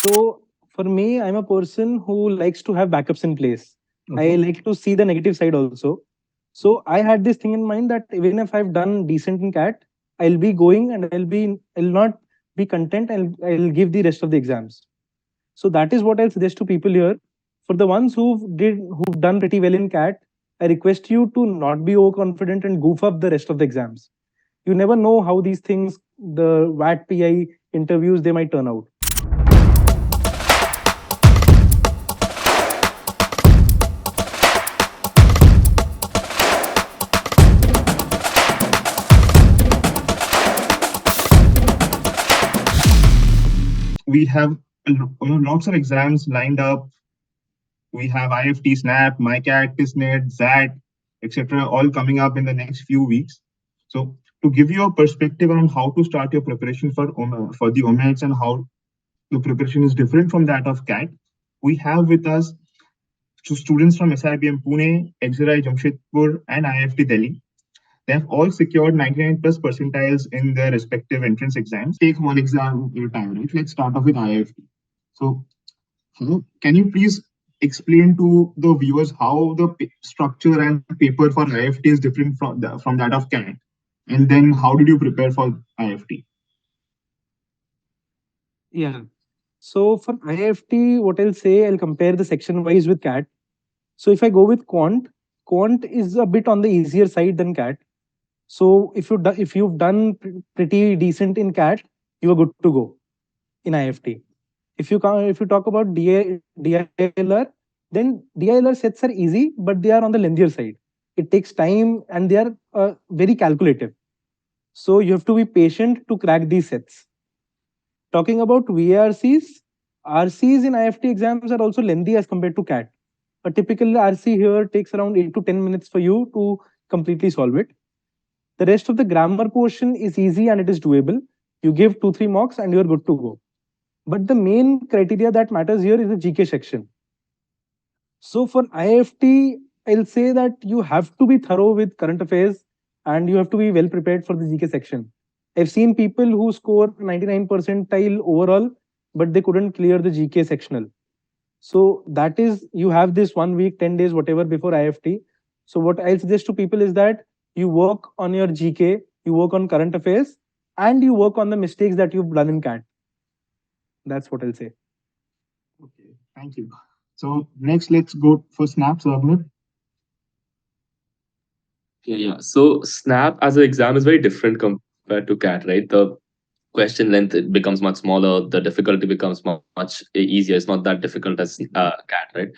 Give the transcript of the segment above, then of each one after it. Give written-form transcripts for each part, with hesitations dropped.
So for me, I'm a person who likes to have backups in place. I like to see the negative side also. So I had this thing in mind that even if I've done decent in CAT, I'll be going and I'll not be content and I'll give the rest of the exams. So that is what I'll suggest to people here. For the ones who've done pretty well in CAT, I request you to not be overconfident and goof up the rest of the exams. You never know how these things, the VAT PI interviews, they might turn out. We have lots of exams lined up. We have IFT, SNAP, MyCat, TISNET, ZAT, etc., all coming up in the next few weeks. So, to give you a perspective on how to start your preparation for the OMETs and how the preparation is different from that of CAT, we have with us students from SIBM Pune, XLRI Jamshedpur, and IIFT Delhi. They have all secured 99 plus percentiles in their respective entrance exams. Take one exam at a time, right? Let's start off with IIFT. So, can you please explain to the viewers how the structure and paper for IIFT is different from that of CAT? And then how did you prepare for IIFT? Yeah. So for IIFT, what I'll say, I'll compare the section wise with CAT. So if I go with quant is a bit on the easier side than CAT. So if you've done pretty decent in CAT, you are good to go in IIFT. If you talk about DILR, then DILR sets are easy, but they are on the lengthier side. It takes time and they are very calculative. So you have to be patient to crack these sets. Talking about VARCs, RCs in IIFT exams are also lengthy as compared to CAT. A typical RC here takes around 8 to 10 minutes for you to completely solve it. The rest of the grammar portion is easy and it is doable. You give 2-3 mocks and you're good to go. But the main criteria that matters here is the GK section. So for IIFT, I'll say that you have to be thorough with current affairs and you have to be well prepared for the GK section. I've seen people who score 99 percentile overall, but they couldn't clear the GK sectional. So that is, you have this 1 week, 10 days, whatever before IIFT. So what I'll suggest to people is that you work on your GK, you work on current affairs, and you work on the mistakes that you've done in CAT. That's what I'll say. Okay, thank you. So next, let's go for SNAP, Swapnil. Yeah. So Snap as an exam is very different compared to CAT, right? The question length, it becomes much smaller. The difficulty becomes much easier. It's not that difficult as CAT, right?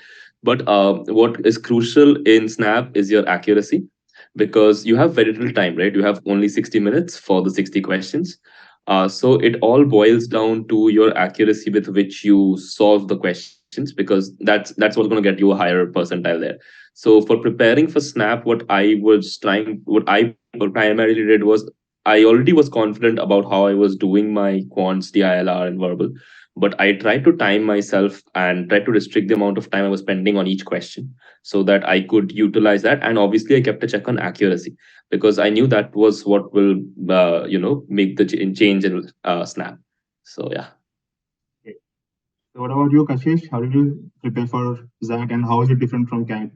But what is crucial in Snap is your accuracy, because you have very little time, right? You have only 60 minutes for the 60 questions. So it all boils down to your accuracy with which you solve the questions, because that's what's going to get you a higher percentile there. So for preparing for Snap, what I primarily did was, I already was confident about how I was doing my quants, DILR, and verbal, but I tried to time myself and tried to restrict the amount of time I was spending on each question so that I could utilize that. And obviously, I kept a check on accuracy, because I knew that was what will, make the change in Snap. So yeah. Okay. So what about you, Kashish? How did you prepare for ZAT and how is it different from CAT?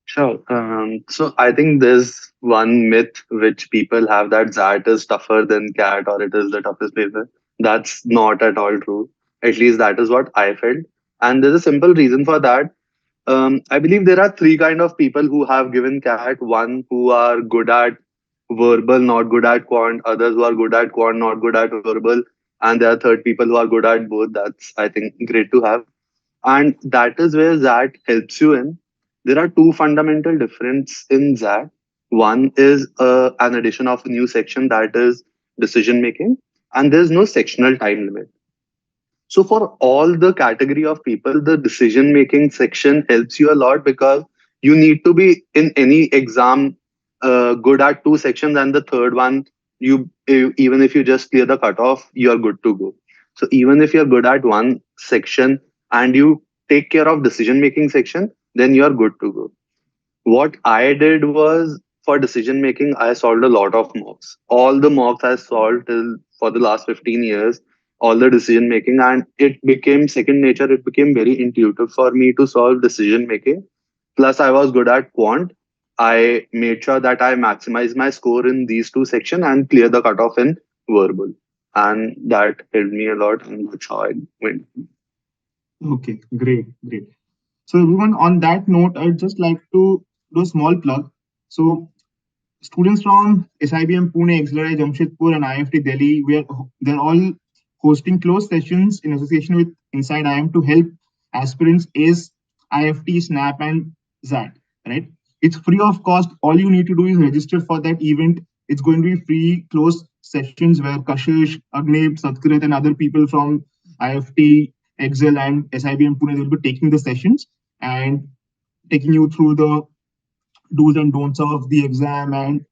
Sure. So I think there's one myth which people have, that XAT is tougher than CAT or it is the toughest paper. That's not at all true. At least that is what I felt. And there's a simple reason for that. I believe there are three kind of people who have given CAT. One who are good at verbal, not good at quant. Others who are good at quant, not good at verbal. And there are third people who are good at both. That's, I think, great to have. And that is where XAT helps you in. There are two fundamental difference in XAT. One is an addition of a new section, that is decision making, and there's no sectional time limit. So for all the category of people, the decision making section helps you a lot, because you need to be in any exam good at two sections, and the third one, even if you just clear the cutoff, you're good to go. So even if you're good at one section and you take care of decision making section, then you're good to go. What I did was, for decision making, I solved a lot of mocks. All the mocks I solved till for the last 15 years, all the decision making, and it became second nature. It became very intuitive for me to solve decision making. Plus, I was good at quant. I made sure that I maximize my score in these two sections and clear the cutoff in verbal. And that helped me a lot, and that's how I went. Okay, great, great. So everyone, on that note, I'd just like to do a small plug. So students from SIBM Pune, XLRI Jamshedpur, and IIFT Delhi, they're all hosting closed sessions in association with InsideIIM to help aspirants ace IIFT, SNAP, and ZAT. Right? It's free of cost. All you need to do is register for that event. It's going to be free closed sessions where Kashish, Agnib, Satkrit, and other people from IIFT, XL, and SIBM Pune will be taking the sessions and taking you through the do's and don'ts of the exam, and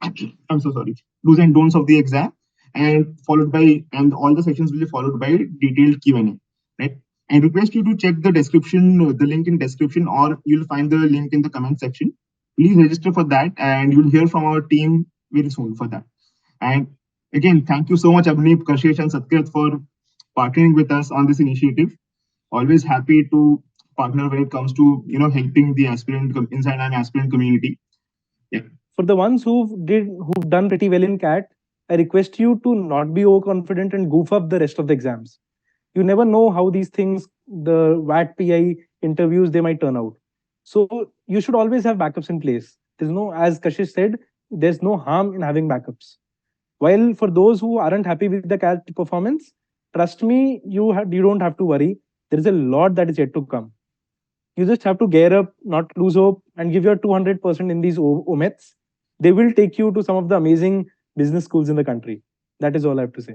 I'm so sorry, do's and don'ts of the exam, and followed by, and all the sections will be followed by detailed Q&A, right? And request you to check the description, the link in description, or you'll find the link in the comment section. Please register for that, and you'll hear from our team very soon for that. And again, thank you so much, Abhinip, Kashish, and Satkrit for partnering with us on this initiative. Always happy to partner when it comes to helping the inside and aspirant community. Yeah. For the ones who've done pretty well in CAT, I request you to not be overconfident and goof up the rest of the exams. You never know how these things, the VAT PI interviews, they might turn out. So you should always have backups in place. There's no, as Kashish said, there's no harm in having backups. While for those who aren't happy with the CAT performance, trust me, you don't have to worry. There is a lot that is yet to come. You just have to gear up, not lose hope, and give your 200% in these OMETs. They will take you to some of the amazing business schools in the country. That is all I have to say.